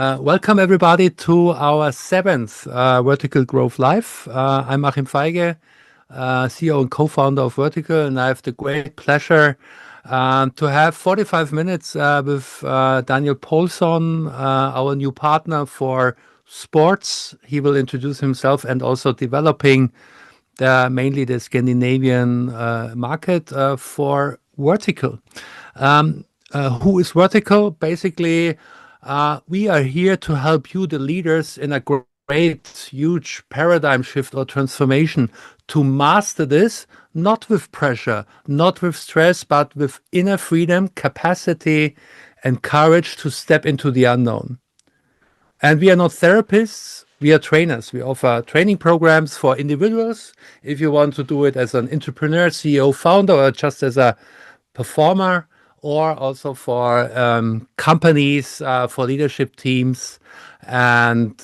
Welcome everybody to our seventh Vertical Growth Live. I'm Achim Feige, CEO and co-founder of Vertical, and I have the great pleasure to have 45 minutes with Daniel Pålsson, our new partner for sports. He will introduce himself and also developing mainly the Scandinavian market for Vertical. Who is Vertical? Basically, we are here to help you, the leaders, in a great, huge paradigm shift or transformation to master this, not with pressure, not with stress, but with inner freedom, capacity, and courage to step into the unknown. And we are not therapists, we are trainers. We offer training programs for individuals. If you want to do it as an entrepreneur, CEO, founder, or just as a performer, or also for companies, for leadership teams, and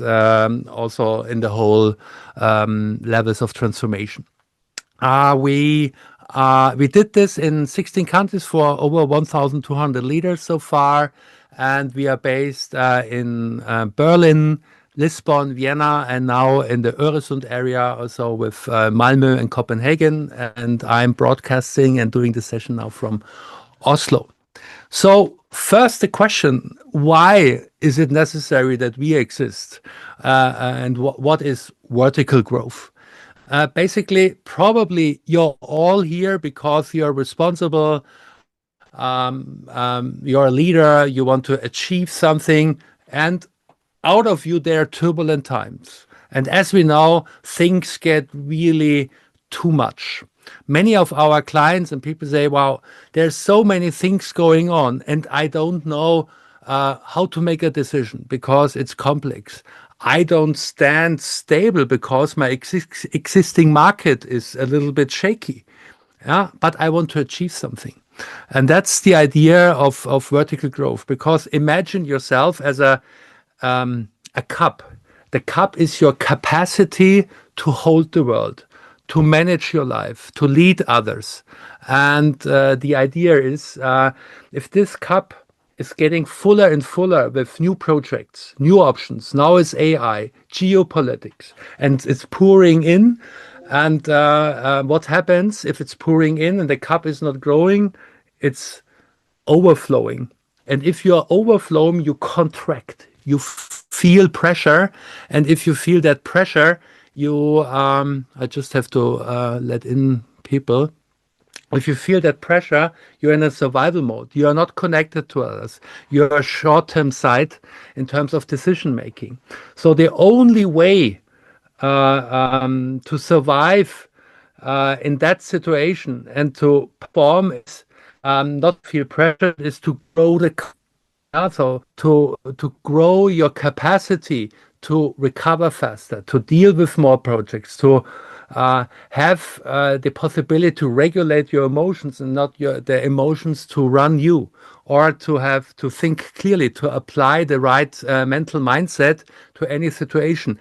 also in the whole levels of transformation. We did this in 16 countries for over 1,200 leaders so far, and we are based in Berlin, Lisbon, Vienna, and now in the Öresund area, also with Malmö and Copenhagen. And I'm broadcasting and doing the session now from Oslo. So first the question, why is it necessary that we exist? And what is vertical growth? Basically, probably you're all here because you're responsible, you're a leader, you want to achieve something, and out of you there are turbulent times. And as we know, things get really too much. Many of our clients and people say, wow, there's so many things going on and I don't know how to make a decision because it's complex. I don't stand stable because my existing market is a little bit shaky. Yeah, but I want to achieve something. And that's the idea of vertical growth, because imagine yourself as a cup. The cup is your capacity to hold the world, to manage your life, to lead others. And the idea is if this cup is getting fuller and fuller with new projects, new options, now it's AI, geopolitics, and it's pouring in. And what happens if it's pouring in and the cup is not growing? It's overflowing. And if you're overflowing, you contract, you feel pressure. And if you feel that pressure, you I just have to let in people. If you feel that pressure, you're in a survival mode. You are not connected to others. You're a short-term sight in terms of decision making. So the only way to survive in that situation and to perform is not feel pressured, is to grow the so to grow your capacity to recover faster, to deal with more projects, to have the possibility to regulate your emotions and not the emotions to run you, or to have to think clearly, to apply the right mental mindset to any situation,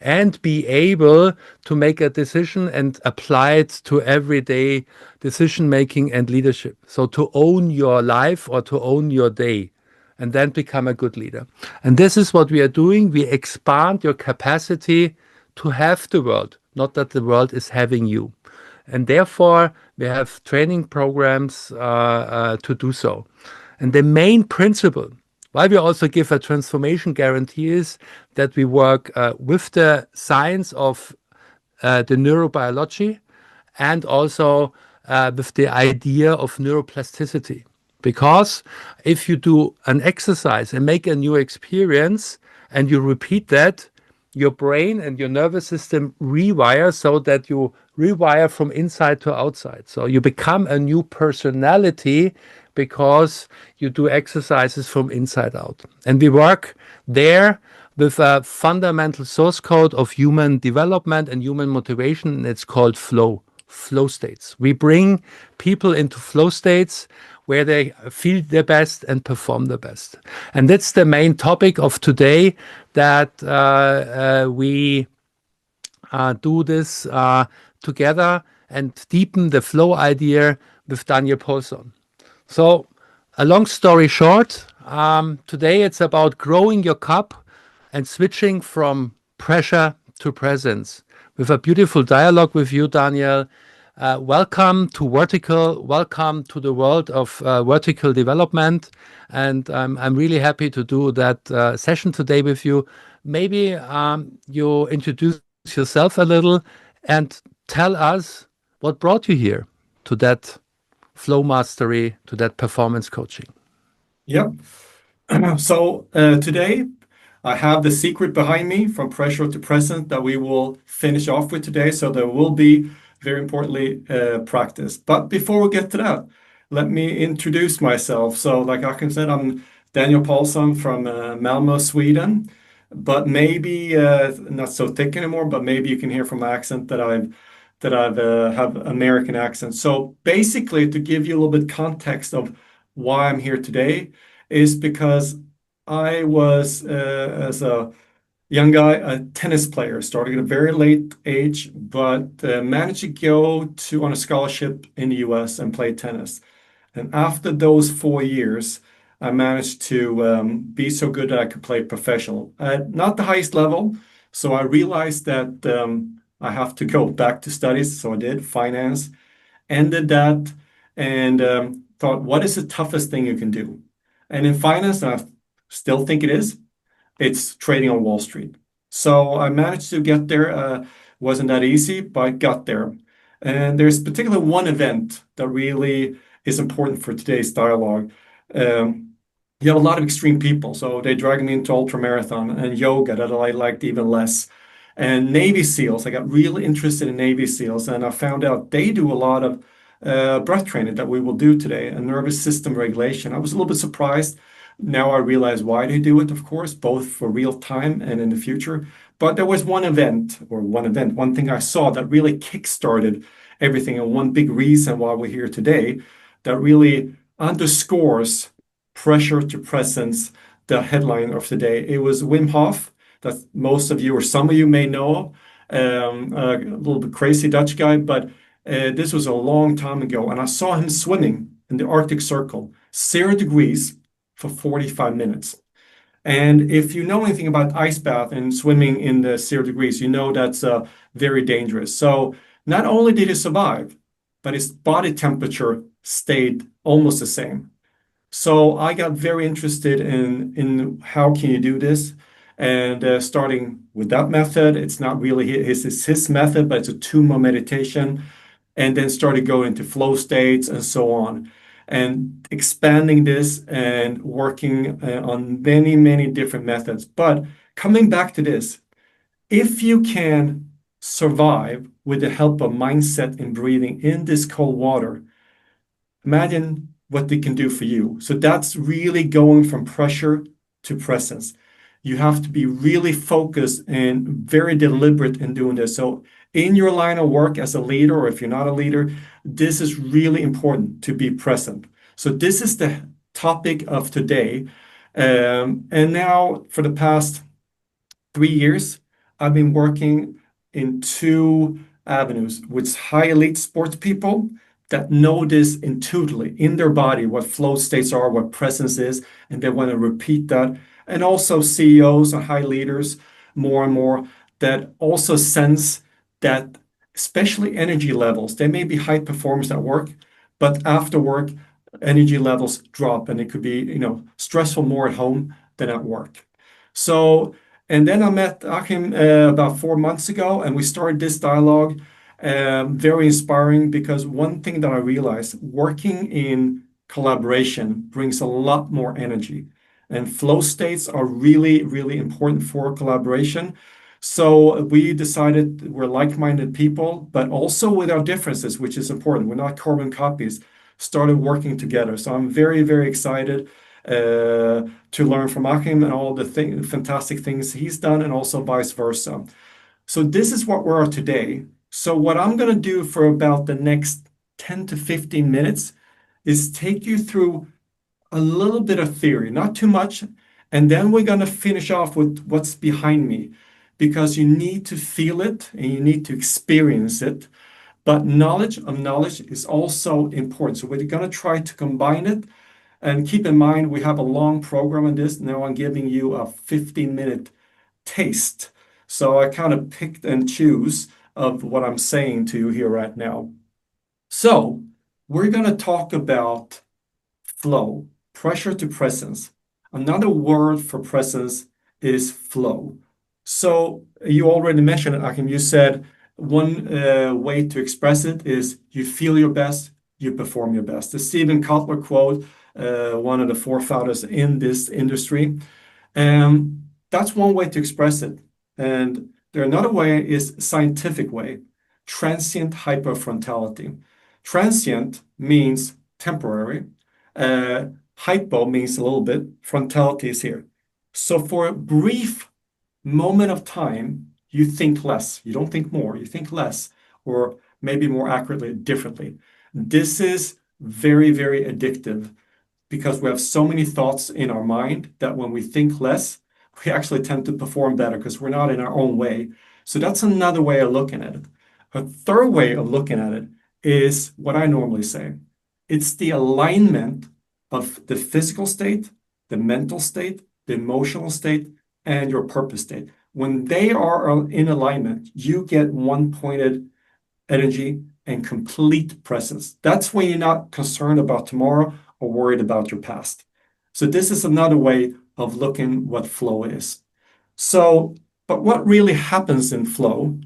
and be able to make a decision and apply it to everyday decision making and leadership. So to own your life or to own your day, and then become a good leader. And this is what we are doing. We expand your capacity to have the world, not that the world is having you. And therefore, we have training programs to do so. And the main principle, why we also give a transformation guarantee, is that we work with the science of the neurobiology and also with the idea of neuroplasticity. Because if you do an exercise and make a new experience and you repeat that, your brain and your nervous system rewire, so that you rewire from inside to outside. So you become a new personality because you do exercises from inside out. And we work there with a fundamental source code of human development and human motivation, and it's called flow states. We bring people into flow states where they feel their best and perform the best. And that's the main topic of today, that we do this together and deepen the flow idea with Daniel Pålsson. So a long story short, Today it's about growing your cup and switching from pressure to presence. With a beautiful dialogue with you, Daniel. Welcome to Vertical. Welcome to the world of vertical development. And I'm really happy to do that session today with you. Maybe you introduce yourself a little and tell us what brought you here to that flow mastery, to that performance coaching. Yep. So today I have the secret behind me from pressure to present that we will finish off with today. So there will be, very importantly, practice. But before we get to that, let me introduce myself. So like Achim said, I'm Daniel Pålsson from Malmö, Sweden. But maybe not so thick anymore, but maybe you can hear from my accent that I've have American accent. So basically, to give you a little bit context of why I'm here today, is because I was, as a young guy, a tennis player, starting at a very late age, but managed to go on a scholarship in the US and play tennis. And after those 4 years, I managed to be so good that I could play professional at not the highest level. So I realized that I have to go back to studies. So I did finance, ended that, and thought, what is the toughest thing you can do? And in finance, I still think it's trading on Wall Street. So I managed to get there. Wasn't that easy, but I got there. And there's particularly one event that really is important for today's dialogue. You have a lot of extreme people. So they dragged me into ultra marathon and yoga that I liked even less. And Navy SEALs, I got really interested in Navy SEALs, and I found out they do a lot of breath training that we will do today, and nervous system regulation. I was a little bit surprised. Now I realize why they do it, of course, both for real time and in the future. But there was one thing I saw that really kickstarted everything, and one big reason why we're here today that really underscores pressure to presence, the headline of today. It was Wim Hof, that most of you or some of you may know, a little bit crazy Dutch guy, but this was a long time ago, and I saw him swimming in the Arctic Circle, 0 degrees for 45 minutes. And if you know anything about ice bath and swimming in the 0 degrees, you know that's very dangerous. So not only did he survive, but his body temperature stayed almost the same. So I got very interested in how can you do this, and starting with that method. It's not really his method, but it's a 2 month meditation, and then started going into flow states and so on, and expanding this and working on many different methods. But coming back to this, if you can survive with the help of mindset and breathing in this cold water, imagine what they can do for you. So that's really going from pressure to presence. You have to be really focused and very deliberate in doing this. So in your line of work as a leader, or if you're not a leader, this is really important to be present. So this is the topic of today. And now for the past 3 years, I've been working in 2 avenues with high elite sports people that know this intuitively in their body, what flow states are, what presence is, and they want to repeat that. And also CEOs and high leaders, more and more, that also sense that, especially energy levels, they may be high performers at work, but after work, energy levels drop, and it could be, stressful more at home than at work. So, and then I met Achim about 4 months ago, and we started this dialogue. Very inspiring, because one thing that I realized, working in collaboration brings a lot more energy, and flow states are really important for collaboration. So we decided we're like-minded people, but also with our differences, which is important. We're not carbon copies, started working together. So I'm very excited to learn from Achim and all the fantastic things he's done, and also vice versa. So this is what we are today. So what I'm going to do for about the next 10 to 15 minutes is take you through a little bit of theory, not too much, and then we're going to finish off with what's behind me, because you need to feel it and you need to experience it. But knowledge is also important. So we're going to try to combine it And keep in mind, we have a long program on this. Now I'm giving you a 15-minute taste. So I kind of picked and choose of what I'm saying to you here right now. So we're going to talk about flow, pressure to presence. Another word for presence is flow. So you already mentioned it, Achim. You said one way to express it is you feel your best, you perform your best. The Stephen Kotler quote, one of the forefathers in this industry. That's one way to express it. And another way is scientific way, transient hyperfrontality. Transient means temporary. Hypo means a little bit. Frontality is here. So for a brief moment of time, you think less. You don't think more. You think less, or maybe more accurately, differently. This is very, very addictive because we have so many thoughts in our mind that when we think less, we actually tend to perform better because we're not in our own way. So that's another way of looking at it. A third way of looking at it is what I normally say. It's the alignment of the physical state, the mental state, the emotional state, and your purpose state. When they are in alignment, you get one-pointed energy and complete presence. That's when you're not concerned about tomorrow or worried about your past. So this is another way of looking what flow is. So, but what really happens in flow?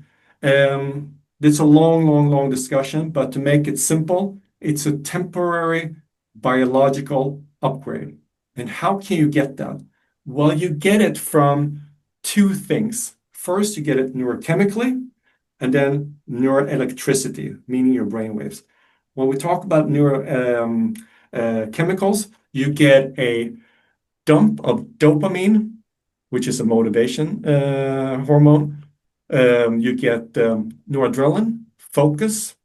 It's a long discussion, but to make it simple, it's a temporary biological upgrade. And how can you get that? Well, you get it from two things. First, you get it neurochemically, and then neuroelectricity, meaning your brainwaves. When we talk about neurochemicals, you get a dump of dopamine, which is a motivation hormone. You get noradrenaline, focus,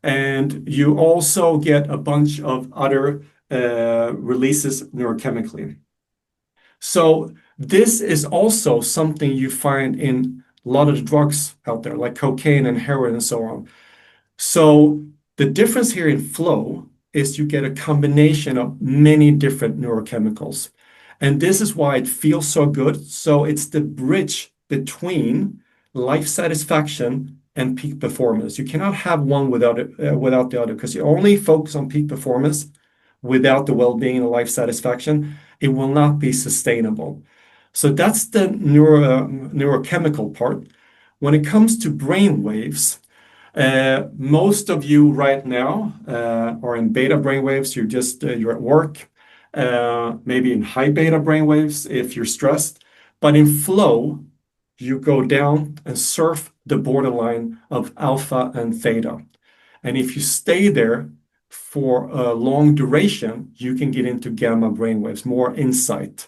and you also get a bunch of other releases neurochemically. So this is also something you find in a lot of the drugs out there, like cocaine and heroin and so on. So the difference here in flow is you get a combination of many different neurochemicals. And this is why it feels so good. So it's the bridge between life satisfaction and peak performance. You cannot have one without the other, because you only focus on peak performance without the well-being and life satisfaction, it will not be sustainable. So that's the neurochemical part. When it comes to brain waves, most of you right now are in beta brainwaves. You're at work, maybe in high beta brainwaves if you're stressed. But in flow, you go down and surf the borderline of alpha and theta. And if you stay there for a long duration, you can get into gamma brainwaves, more insight.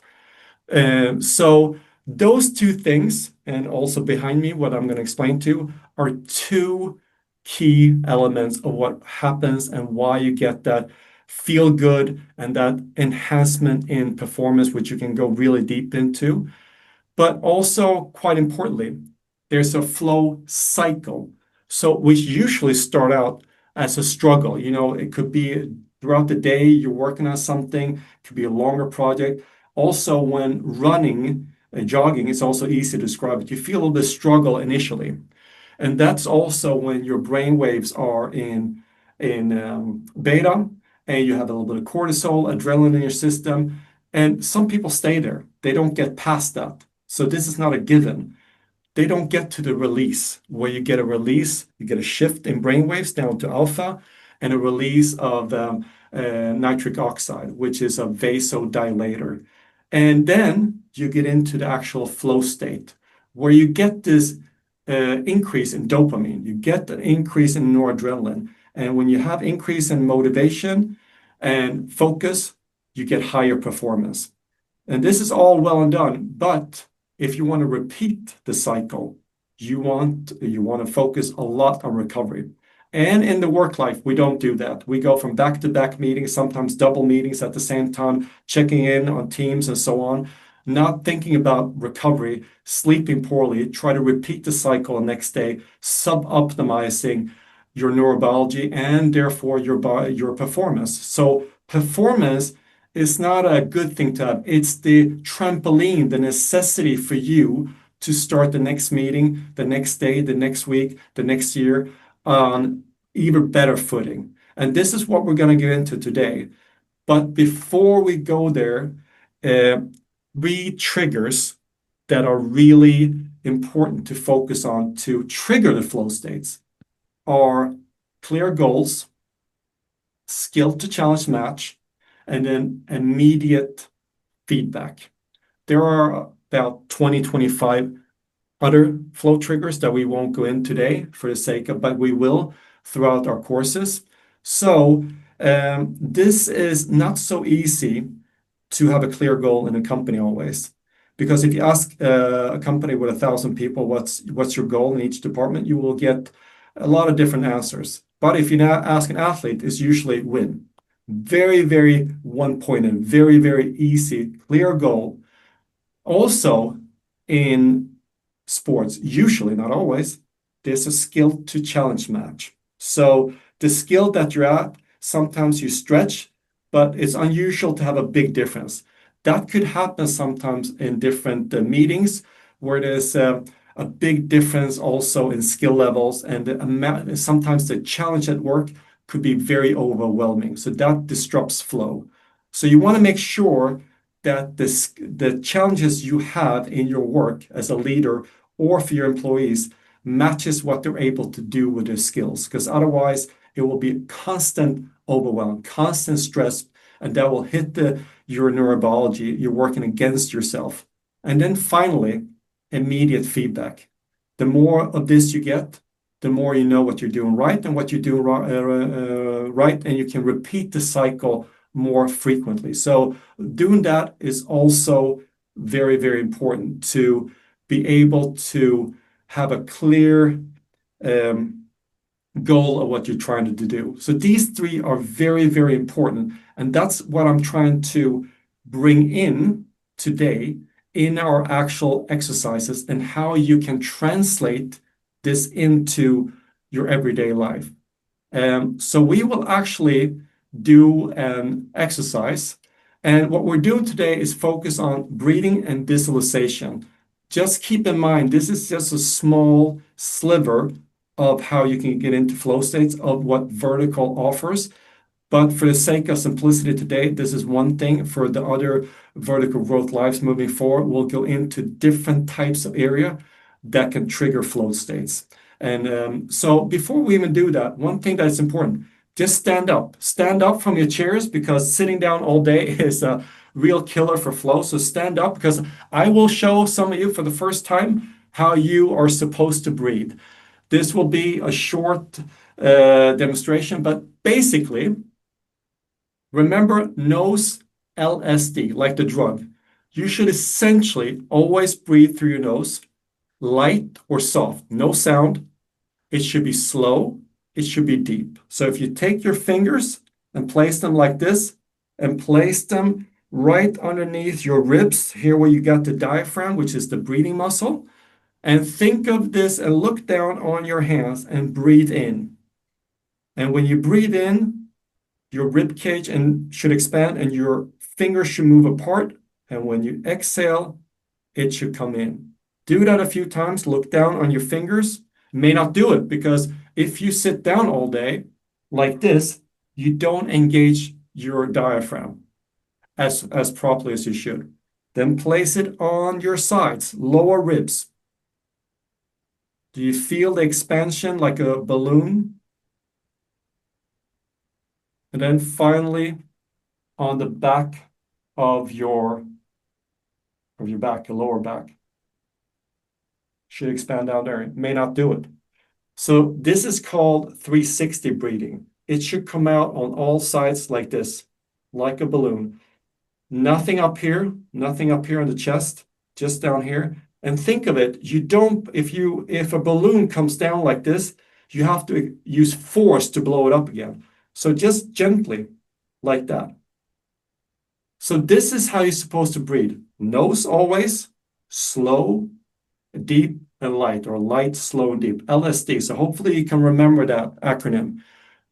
So those two things, and also behind me, what I'm going to explain to, are two key elements of what happens and why you get that feel good and that enhancement in performance, which you can go really deep into. But also, quite importantly, there's a flow cycle. So which usually start out as a struggle. It could be throughout the day, you're working on something, it could be a longer project. Also, when running, jogging, it's also easy to describe it. You feel a little bit of struggle initially. And that's also when your brain waves are in beta, and you have a little bit of cortisol, adrenaline in your system. And some people stay there. They don't get past that. So this is not a given. They don't get to the release, where you get a shift in brain waves down to alpha, and a release of nitric oxide, which is a vasodilator. And then you get into the actual flow state, where you get this increase in dopamine, you get an increase in noradrenaline. And when you have increase in motivation and focus, you get higher performance. And this is all well and done, but if you want to repeat the cycle, you want to focus a lot on recovery. And in the work life, we don't do that. We go from back-to-back meetings, sometimes double meetings at the same time, checking in on teams and so on, not thinking about recovery, sleeping poorly, try to repeat the cycle the next day, sub-optimizing your neurobiology and therefore your performance. So performance is not a good thing to have. It's the trampoline, the necessity for you to start the next meeting, the next day, the next week, the next year on even better footing. And this is what we're going to get into today. But before we go there, 3 triggers that are really important to focus on to trigger the flow states are clear goals, skill to challenge match, and then immediate feedback. There are about 20, 25 other flow triggers that we won't go in today for the sake of, but we will throughout our courses. So this is not so easy to have a clear goal in a company always. Because if you ask a company with 1,000 people, what's your goal in each department, you will get a lot of different answers. But if you now ask an athlete, it's usually win. Very, very one-pointed, very, very easy, clear goal. Also, in sports, usually, not always, there's a skill to challenge match. So the skill that you're at, sometimes you stretch, but it's unusual to have a big difference. That could happen sometimes in different meetings where there's a big difference also in skill levels, and sometimes the challenge at work could be very overwhelming. So that disrupts flow. So you want to make sure that the challenges you have in your work as a leader or for your employees matches what they're able to do with their skills, because otherwise it will be constant overwhelm, constant stress, and that will hit your neurobiology. You're working against yourself. And then finally, immediate feedback. The more of this you get, the more you know what you're doing right and what you're doing right, and you can repeat the cycle more frequently. So doing that is also very, very important to be able to have a clear goal of what you're trying to do. So these 3 are very, very important. And that's what I'm trying to bring in today in our actual exercises and how you can translate this into your everyday life. So we will actually do an exercise. And what we're doing today is focus on breathing and visualization. Just keep in mind, this is just a small sliver of how you can get into flow states of what vertical offers. But for the sake of simplicity today, this is one thing. For the other vertical growth lives moving forward, we'll go into different types of area that can trigger flow states. And so before we even do that, one thing that's important, just stand up. Stand up from your chairs, because sitting down all day is a real killer for flow. So stand up, because I will show some of you for the first time how you are supposed to breathe. This will be a short demonstration, but basically, remember nose LSD, like the drug. You should essentially always breathe through your nose, light or soft, no sound. It should be slow. It should be deep. So if you take your fingers and place them like this and place them right underneath your ribs, here where you got the diaphragm, which is the breathing muscle, and think of this and look down on your hands and breathe in. And when you breathe in, your rib cage should expand and your fingers should move apart. And when you exhale, it should come in. Do that a few times. Look down on your fingers. You may not do it, because if you sit down all day like this, you don't engage your diaphragm as properly as you should. Then place it on your sides, lower ribs. Do you feel the expansion like a balloon? And then finally, on the back of your back, the lower back, should expand down there. It may not do it. So this is called 360 breathing. It should come out on all sides like this, like a balloon. Nothing up here on the chest, just down here. And think of it, if a balloon comes down like this, you have to use force to blow it up again. So just gently, like that. So this is how you're supposed to breathe. Nose always, slow, deep, and light, or light, slow, and deep. LSD. So hopefully you can remember that acronym.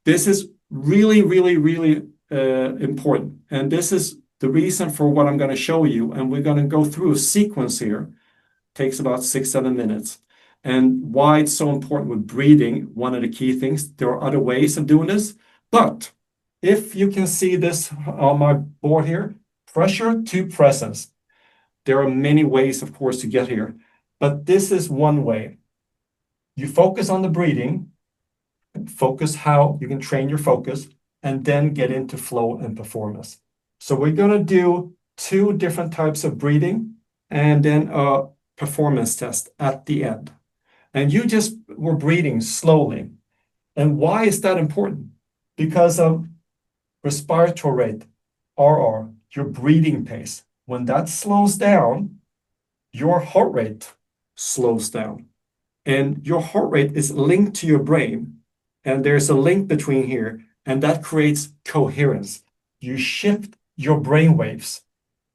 This is really, really, really important. And this is the reason for what I'm going to show you, and we're going to go through a sequence here, takes about 6-7 minutes. And why it's so important with breathing, one of the key things, there are other ways of doing this, but if you can see this on my board here, pressure to presence. There are many ways, of course, to get here, but this is one way. You focus on the breathing, focus how you can train your focus, and then get into flow and performance. So we're going to do 2 different types of breathing and then a performance test at the end. And you just were breathing slowly. And why is that important? Because of respiratory rate, RR, your breathing pace. When that slows down, your heart rate slows down. And your heart rate is linked to your brain. And there's a link between here, and that creates coherence. You shift your brain waves.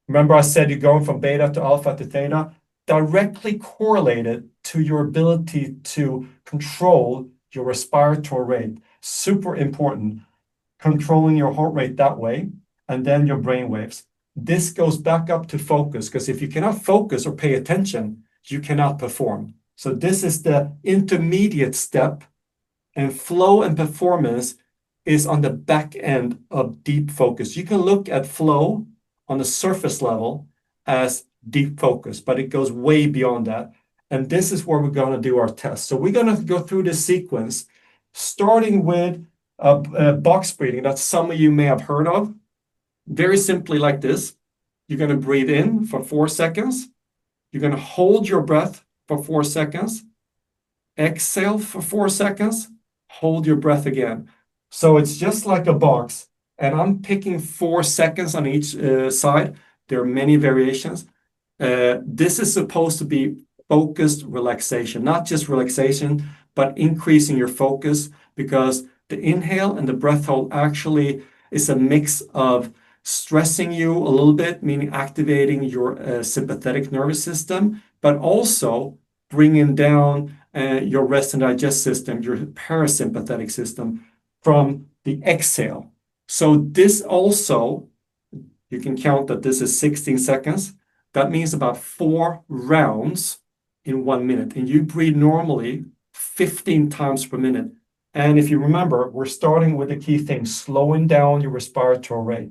Remember I said you're going from beta to alpha to theta, directly correlated to your ability to control your respiratory rate. Super important, controlling your heart rate that way, and then your brain waves. This goes back up to focus, because if you cannot focus or pay attention, you cannot perform. So this is the intermediate step, and flow and performance is on the back end of deep focus. You can look at flow on the surface level as deep focus, but it goes way beyond that. And this is where we're going to do our test. So we're going to go through this sequence, starting with box breathing that some of you may have heard of. Very simply like this. You're going to breathe in for 4 seconds. You're going to hold your breath for 4 seconds. Exhale for 4 seconds. Hold your breath again. So it's just like a box, and I'm picking 4 seconds on each side. There are many variations. This is supposed to be focused relaxation, not just relaxation, but increasing your focus, because the inhale and the breath hold actually is a mix of stressing you a little bit, meaning activating your sympathetic nervous system, but also bringing down your rest and digest system, your parasympathetic system from the exhale. So this also, you can count that this is 16 seconds. That means about 4 rounds in 1 minute. And you breathe normally 15 times per minute. And if you remember, we're starting with the key thing, slowing down your respiratory rate.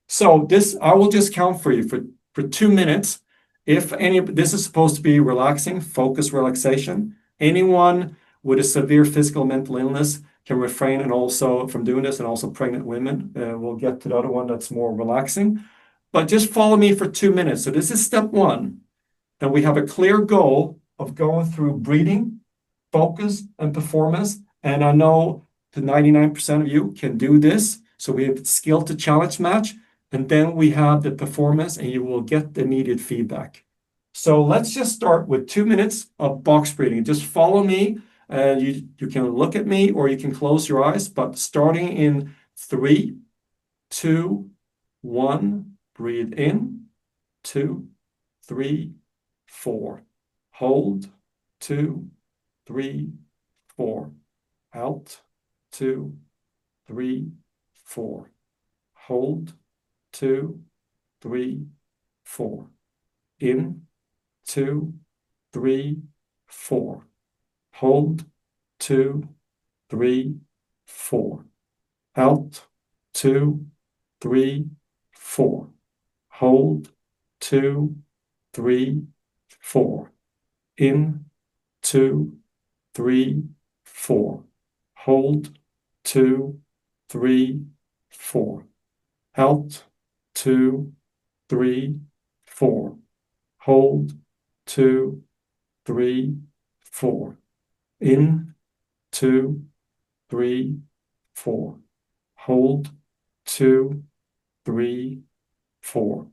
So this, I will just count for you for 2 minutes. If any, this is supposed to be relaxing, focus relaxation. Anyone with a severe physical mental illness can refrain and also from doing this, and also pregnant women. We'll get to the other one that's more relaxing. But just follow me for 2 minutes. So this is step 1. And we have a clear goal of going through breathing, focus, and performance. And I know the 99% of you can do this. So we have skill to challenge match. And then we have the performance, and you will get the immediate feedback. So let's just start with 2 minutes of box breathing. Just follow me. You can look at me or you can close your eyes, but starting in 3, 2, 1, breathe in, 2, 3, 4. Hold, 2, 3, 4. Out, 2, 3, 4. Hold, 2, 3, 4. In, 2, 3, 4. Hold, 2, 3, 4. Out, 2, 3, 4. Hold, 2, 3, 4. In, 2, 3, 4. Hold, 2, 3, 4. Out, 2, 3, 4. Hold, 2, 3, 4. In, 2, 3, 4. Hold, 2, 3, 4.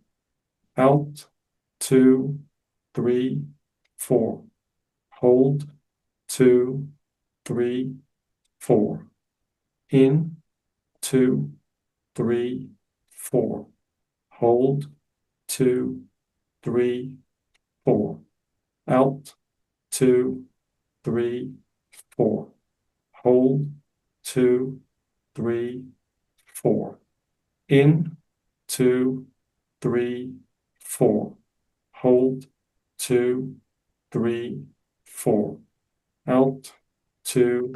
Out, 2, 3, 4. Hold, 2, 3, 4. In, 2, 3, 4. Hold, 2, 3, 4. Out, 2, 3, 4. Hold, 2, 3, 4. In, 2, 3, 4. Hold, 2, 3, 4. Out, 2,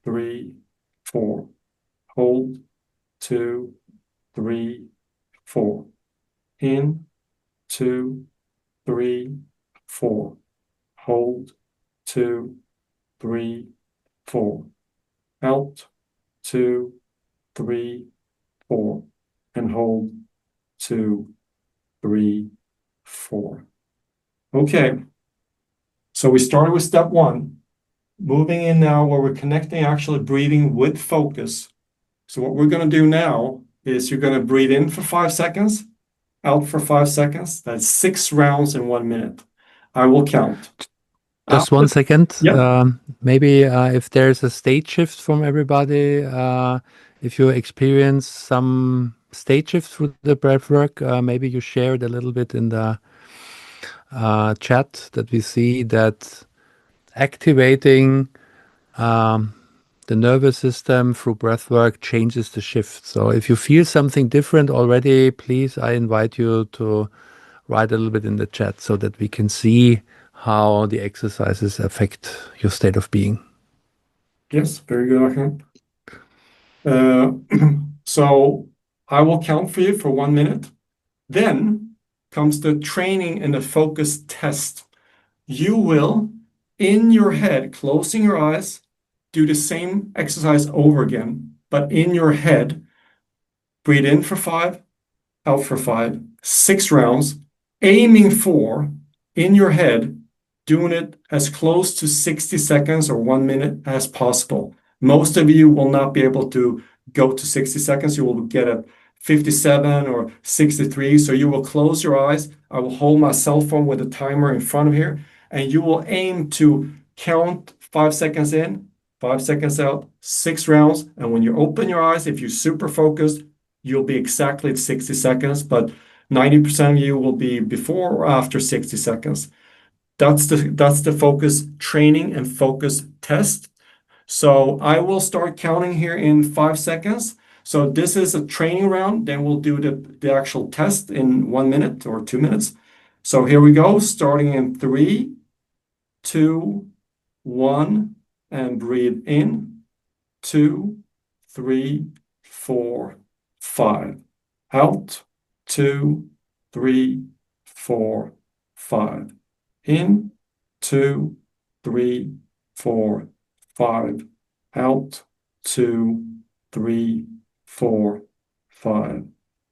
3, 4. Hold, 2, 3, 4. In, 2, 3, 4. Hold, 2, 3, 4. Out, 2, 3, 4. And hold, 2, 3, 4. Okay, so we started with step one. Moving in now where we're connecting actually breathing with focus. So what we're going to do now is you're going to breathe in for 5 seconds, out for 5 seconds. That's 6 rounds in 1 minute. I will count. Just 1 second. Yeah. Maybe if there's a state shift from everybody, if you experience some state shift through the breath work, maybe you share it a little bit in the chat that we see that activating the nervous system through breath work changes the shift. So if you feel something different already, please, I invite you to write a little bit in the chat so that we can see how the exercises affect your state of being. Yes, very good, Achim. So I will count for you for 1 minute. Then comes the training and the focus test. You will, in your head, closing your eyes, do the same exercise over again, but in your head, breathe in for 5, out for 5, 6 rounds, aiming for, in your head, doing it as close to 60 seconds or 1 minute as possible. Most of you will not be able to go to 60 seconds. You will get a 57 or 63. So you will close your eyes. I will hold my cell phone with a timer in front of here, and you will aim to count 5 seconds in, 5 seconds out, 6 rounds. And when you open your eyes, if you're super focused, you'll be exactly at 60 seconds, but 90% of you will be before or after 60 seconds. That's the focus training and focus test. So I will start counting here in 5 seconds. So this is a training round. Then we'll do the actual test in 1 minute or 2 minutes. So here we go, starting in 3, 2, 1, and breathe in. 2, 3, 4, 5. Out. 2, 3, 4, 5. In. 2, 3, 4, 5. Out. 2, 3, 4, 5.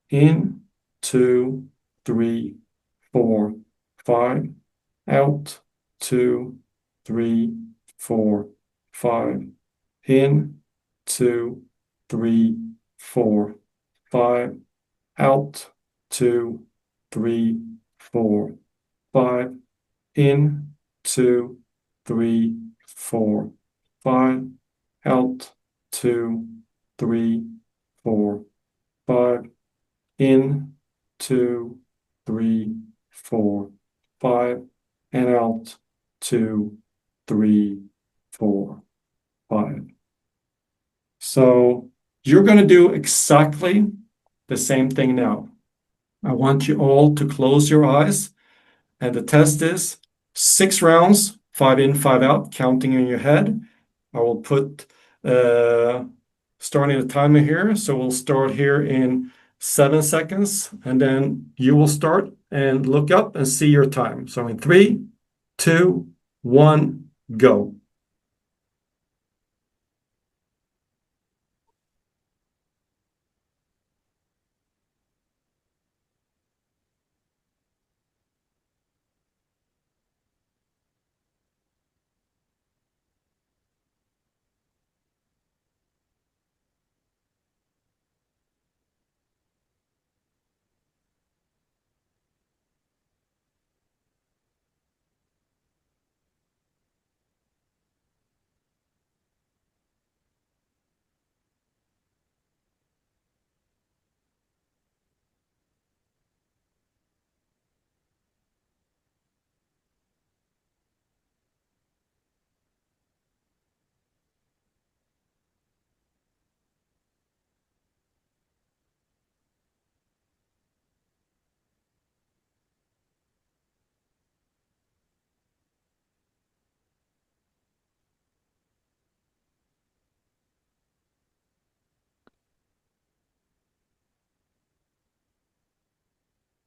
In. 2, 3, 4, 5. Out. 2, 3, 4, 5. In. 2, 3, 4, 5. Out. 2, 3, 4, 5. In. 2, 3, 4, 5. Out. 2, 3, 4, 5. In. 2, 3, 4, 5. And out. 2, 3, 4, 5. So you're going to do exactly the same thing now. I want you all to close your eyes, and the test is 6 rounds, 5 in, 5 out, counting in your head. I will put starting the timer here. So we'll start here in 7 seconds, and then you will start and look up and see your time. So in 3, 2, 1, go.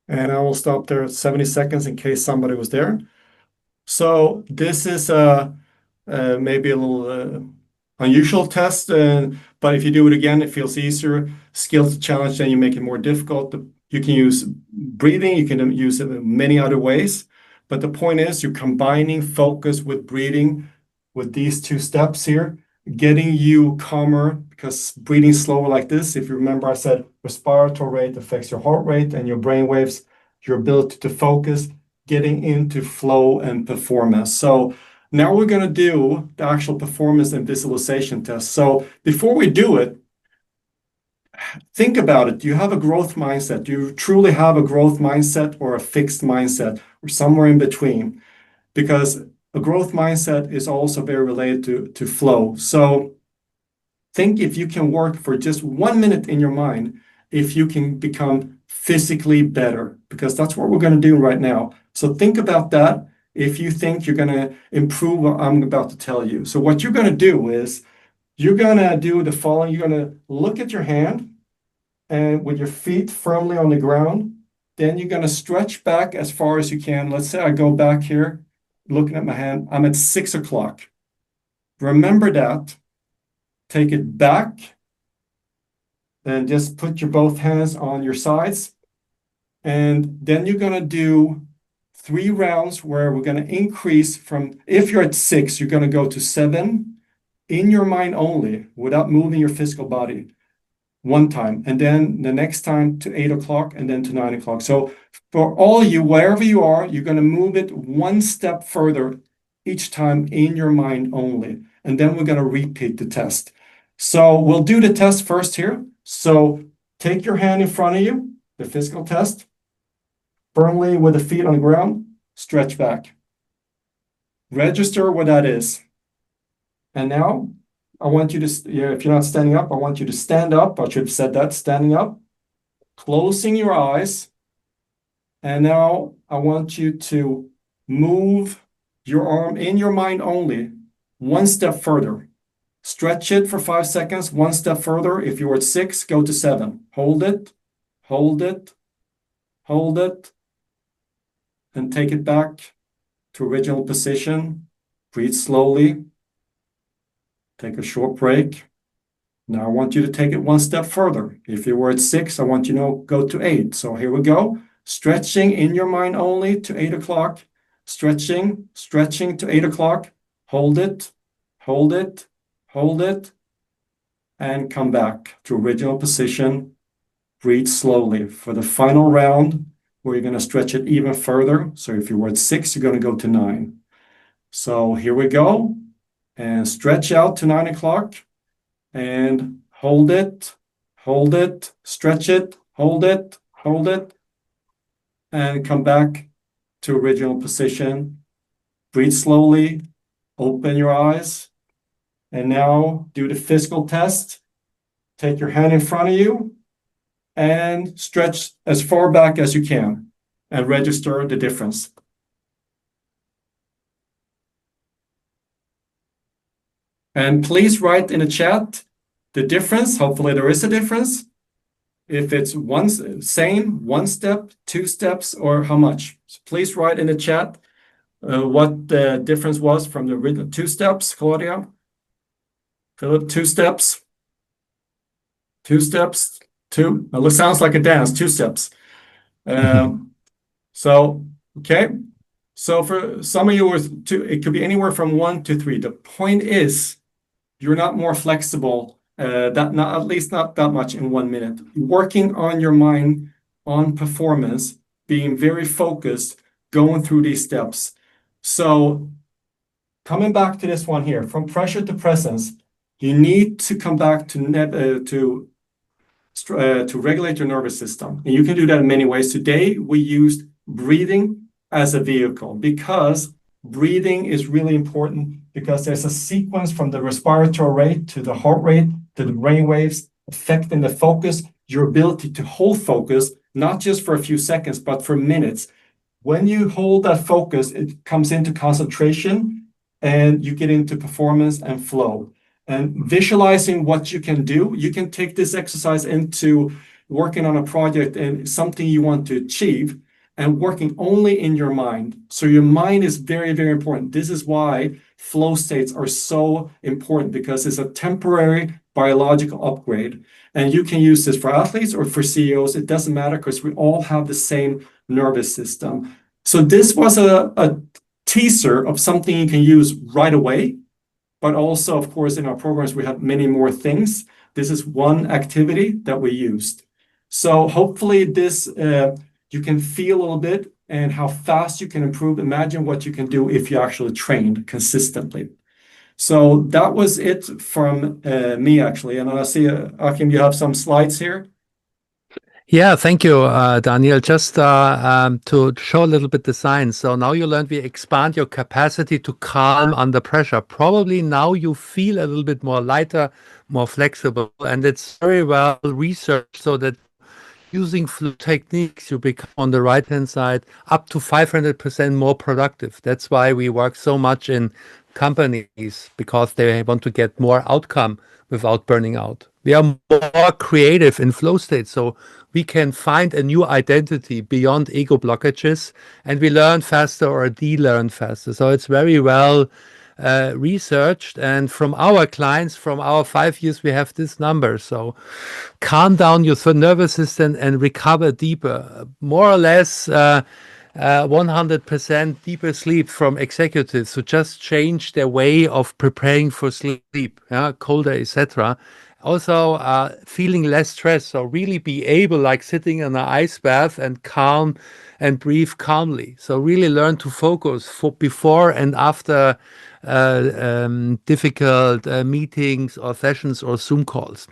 And I will stop there at 70 seconds in case somebody was there. So this is maybe a little unusual test, but if you do it again, it feels easier. Skills challenge, then you make it more difficult. You can use breathing, you can use it in many other ways. But the point is you're combining focus with breathing with these two steps here, getting you calmer, because breathing slower like this, if you remember I said respiratory rate affects your heart rate and your brain waves, your ability to focus, getting into flow and performance. So now we're going to do the actual performance and visualization test. So before we do it, think about it. Do you have a growth mindset? Do you truly have a growth mindset or a fixed mindset or somewhere in between? Because a growth mindset is also very related to flow. So think if you can work for just 1 minute in your mind, if you can become physically better, because that's what we're going to do right now. So think about that if you think you're going to improve what I'm about to tell you. So what you're going to do is you're going to do the following. You're going to look at your hand and with your feet firmly on the ground. Then you're going to stretch back as far as you can. Let's say I go back here, looking at my hand. I'm at 6 o'clock. Remember that. Take it back and just put your both hands on your sides. And then you're going to do 3 rounds where we're going to increase from, if you're at 6, you're going to go to 7 in your mind only without moving your physical body 1 time. And then the next time to 8 o'clock and then to 9 o'clock. So for all you, wherever you are, you're going to move it 1 step further each time in your mind only. And then we're going to repeat the test. So we'll do the test first here. So take your hand in front of you, the physical test, firmly with the feet on the ground, stretch back. Register what that is. And now I want you to, if you're not standing up, I want you to stand up. I should have said that, standing up, closing your eyes. And now I want you to move your arm in your mind only 1 step further. Stretch it for 5 seconds, 1 step further. If you were at 6, go to 7. Hold it, hold it, hold it, and take it back to original position. Breathe slowly. Take a short break. Now I want you to take it 1 step further. If you were at 6, I want you to go to 8. So here we go. Stretching in your mind only to 8 o'clock. Stretching, stretching to 8 o'clock. Hold it, hold it, hold it, and come back to original position. Breathe slowly for the final round where you're going to stretch it even further. So if you were at 6, you're going to go to 9. So here we go. And stretch out to 9 o'clock and hold it, stretch it, hold it, and come back to original position. Breathe slowly, open your eyes, and now do the physical test. Take your hand in front of you and stretch as far back as you can and register the difference. And please write in the chat the difference. Hopefully there is a difference. If it's same, 1 step, 2 steps, or how much. So please write in the chat what the difference was from the original 2 steps, Claudia. Philip, 2 steps. 2 steps, 2. It sounds like a dance, 2 steps. So, okay. So for some of you, it could be anywhere from 1 to 3. The point is, you're not more flexible, at least not that much in 1 minute. Working on your mind, on performance, being very focused, going through these steps. So coming back to this one here, from pressure to presence, you need to come back to regulate your nervous system. And you can do that in many ways. Today, we used breathing as a vehicle because breathing is really important because there's a sequence from the respiratory rate to the heart rate to the brain waves affecting the focus, your ability to hold focus, not just for a few seconds, but for minutes. When you hold that focus, it comes into concentration and you get into performance and flow. And visualizing what you can do, you can take this exercise into working on a project and something you want to achieve, and working only in your mind. So your mind is very, very important. This is why flow states are so important, because it's a temporary biological upgrade. And you can use this for athletes or for CEOs. It doesn't matter, because we all have the same nervous system. So this was a teaser of something you can use right away. But also, of course, in our programs, we have many more things. This is one activity that we used. So hopefully this you can feel a little bit and how fast you can improve. Imagine what you can do if you actually trained consistently. So that was it from me, actually. And I see, Achim, you have some slides here. Yeah, thank you, Daniel. Just to show a little bit the science. So now you learned we expand your capacity to calm under pressure. Probably now you feel a little bit more lighter, more flexible, and it's very well researched so that using flow techniques, you become on the right-hand side up to 500% more productive. That's why we work so much in companies, because they want to get more outcome without burning out. We are more creative in flow state, so we can find a new identity beyond ego blockages, and we learn faster or de-learn faster. So it's very well researched, and from our clients, from our 5 years, we have this number. So calm down your nervous system and recover deeper, more or less 100% deeper sleep from executives who just change their way of preparing for sleep, colder, etc. Also, feeling less stress, so really be able, like sitting in an ice bath and calm and breathe calmly. So really learn to focus for before and after difficult meetings or sessions or Zoom calls.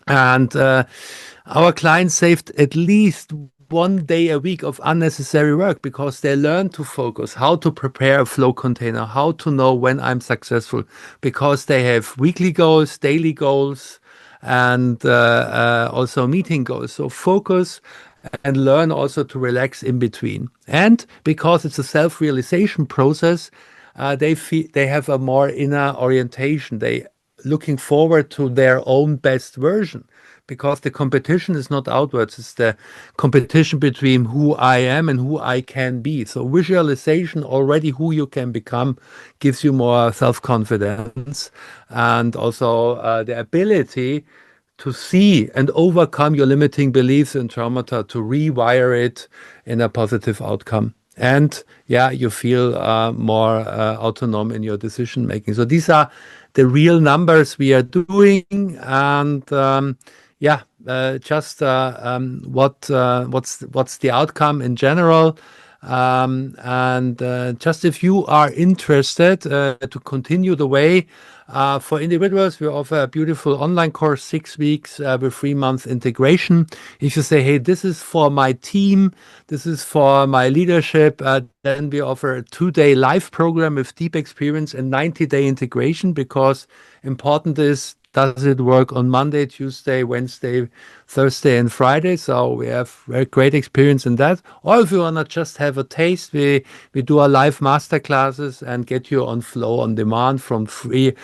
And our clients saved at least 1 day a week of unnecessary work, because they learn to focus, how to prepare a flow container, how to know when I'm successful, because they have weekly goals, daily goals, and also meeting goals. So focus and learn also to relax in between. And because it's a self-realization process, they have a more inner orientation. They looking forward to their own best version, because the competition is not outwards, it's the competition between who I am and who I can be. So visualization already who you can become gives you more self-confidence, and also the ability to see and overcome your limiting beliefs and traumata, to rewire it in a positive outcome. And yeah, you feel more autonomous in your decision making. So these are the real numbers we are doing, and just what's the outcome in general. And just if you are interested to continue the way, for individuals, we offer a beautiful online course, 6 weeks with 3-month integration. If you say, hey, this is for my team, this is for my leadership, then we offer a 2-day live program with deep experience and 90-day integration, because important is, does it work on Monday, Tuesday, Wednesday, Thursday, and Friday? So we have very great experience in that. Or if you want to just have a taste, we do our live master classes and get you on flow on demand from 3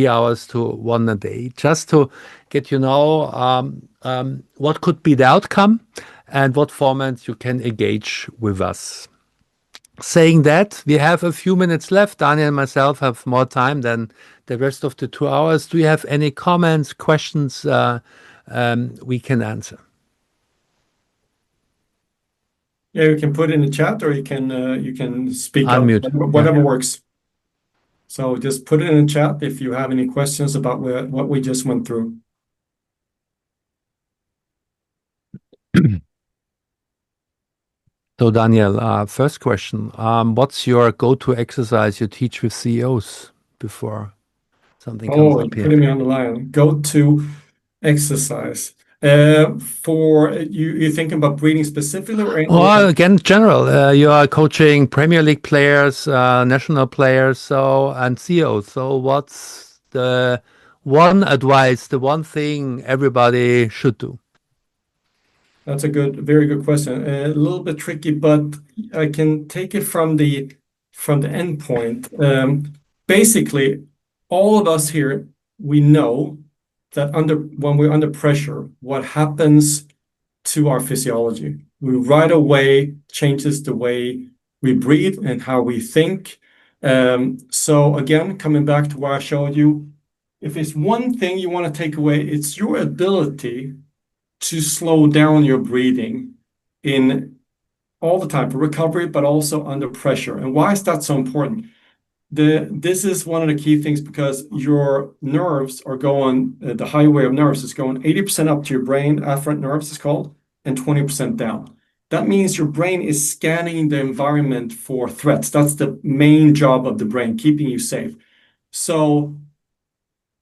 hours to 1 a day, just to get what could be the outcome and what formats you can engage with us. Saying that, we have a few minutes left. Daniel and myself have more time than the rest of the 2 hours. Do you have any comments, questions we can answer? Yeah, you can put it in the chat, or you can speak Unmute. up, whatever works. So just put it in the chat if you have any questions about what we just went through. So Daniel, first question, what's your go-to exercise you teach with CEOs before something comes up You're here? putting me on the line. Go-to exercise. For you thinking about breathing specifically, Well, again, general. You are coaching Premier League players, national players, and CEOs. So what's the one advice, the one thing everybody should do? That's a very good question. A little bit tricky, but I can take it from the end point. Basically, all of us here, we know that when we're under pressure, what happens to our physiology. We right away changes the way we breathe and how we think. So again, coming back to what I showed you, if it's one thing you want to take away, it's your ability to slow down your breathing in all the time for recovery, but also under pressure. And why is that so important? This is one of the key things because your nerves are going, the highway of nerves is going 80% up to your brain, afferent nerves is called, and 20% down. That means your brain is scanning the environment for threats. That's the main job of the brain, keeping you safe. So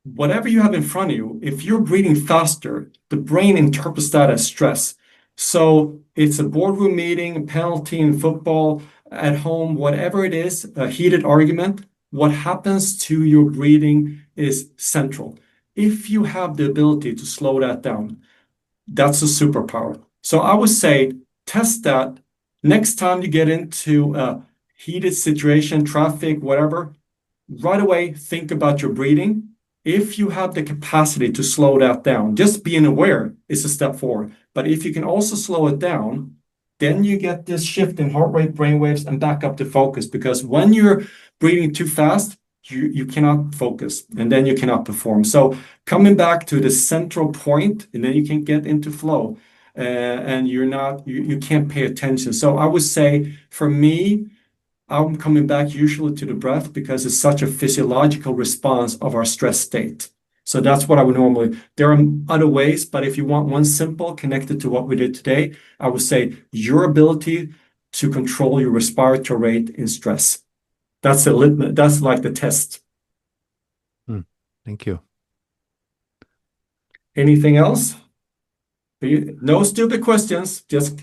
whatever you have in front of you, if you're breathing faster, the brain interprets that as stress. So it's a boardroom meeting, a penalty in football, at home, whatever it is, a heated argument, what happens to your breathing is central. If you have the ability to slow that down, that's a superpower. So I would say test that next time you get into a heated situation, traffic, whatever, right away think about your breathing. If you have the capacity to slow that down, just being aware is a step forward. But if you can also slow it down, then you get this shift in heart rate, brain waves, and back up to focus. Because when you're breathing too fast, you cannot focus, and then you cannot perform. So coming back to the central point, and then you can get into flow, and you can't pay attention. So I would say for me, I'm coming back usually to the breath because it's such a physiological response of our stress state. So that's what I would normally. There are other ways, but if you want one simple connected to what we did today, I would say your ability to control your respiratory rate in stress. That's that's like the test. Thank you. Anything else? No stupid questions. Just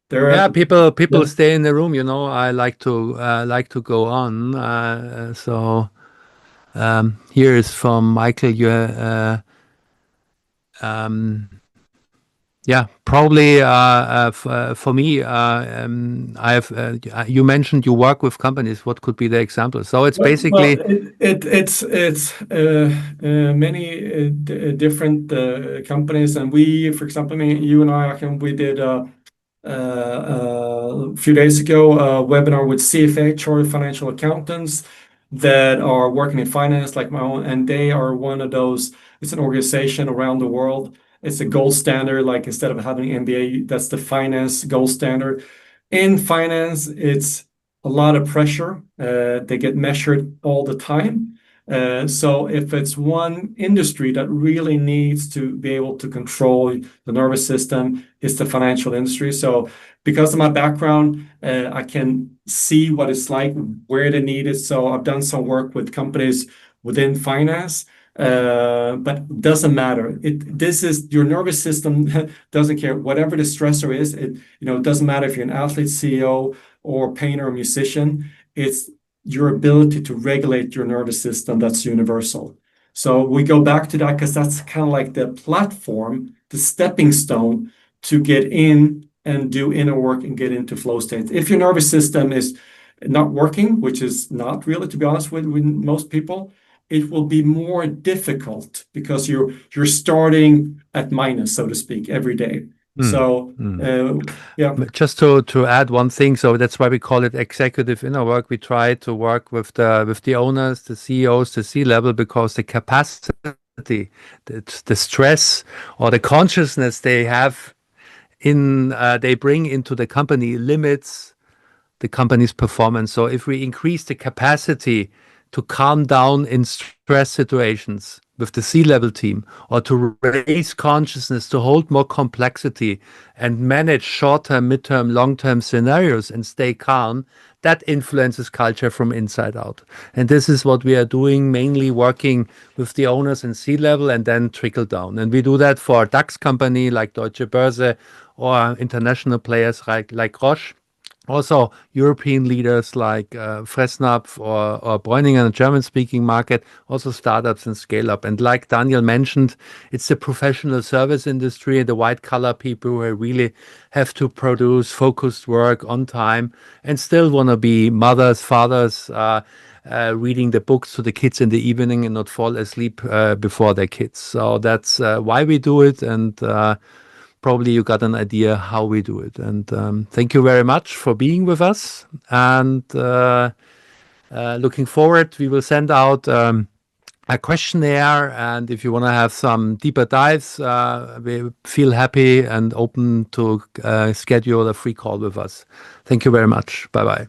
there. Yeah, people stay in the room. I like to go on. So here is from Michael. Yeah, probably for me, I have. You mentioned you work with companies. What could be the example? So it's basically it's many different companies, and we, for example, you and I, Achim, we did a few days ago a webinar with CFA, Chartered Financial Accountants, that are working in finance like my own, and they are one of those. It's an organization around the world. It's a gold standard, like instead of having MBA, that's the finance gold standard. In finance, it's a lot of pressure. They get measured all the time. So if it's one industry that really needs to be able to control the nervous system, it's the financial industry. So because of my background, I can see what it's like, where they need it. So I've done some work with companies within finance. But doesn't matter. This is your nervous system doesn't care whatever the stressor is. It doesn't matter if you're an athlete, CEO, or painter or musician. It's your ability to regulate your nervous system that's universal. So we go back to that because that's kind of like the platform, the stepping stone to get in and do inner work and get into flow states. If your nervous system is not working, which is not really, to be honest with most people, it will be more difficult because you're starting at minus, so to speak, every day. So yeah. Just to add one thing, so that's why we call it executive inner work. We try to work with the owners, the CEOs, the C-level, because the capacity, the stress or the consciousness they have they bring into the company limits the company's performance. So if we increase the capacity to calm down in stress situations with the C-level team, or to raise consciousness, to hold more complexity and manage short-term, mid-term, long-term scenarios and stay calm, that influences culture from inside out. And this is what we are doing, mainly working with the owners and C-level and then trickle down. And we do that for a DAX company like Deutsche Börse or international players like Roche. Also, European leaders like Fressnapf or Bräuninger, a German-speaking market, also startups and scale-up. And like Daniel mentioned, it's the professional service industry and the white-collar people who really have to produce focused work on time and still want to be mothers, fathers, reading the books to the kids in the evening and not fall asleep before their kids. So that's why we do it. And probably you got an idea how we do it. And thank you very much for being with us. And looking forward, we will send out a questionnaire. And if you want to have some deeper dives, we feel happy and open to schedule a free call with us. Thank you very much. Bye-bye.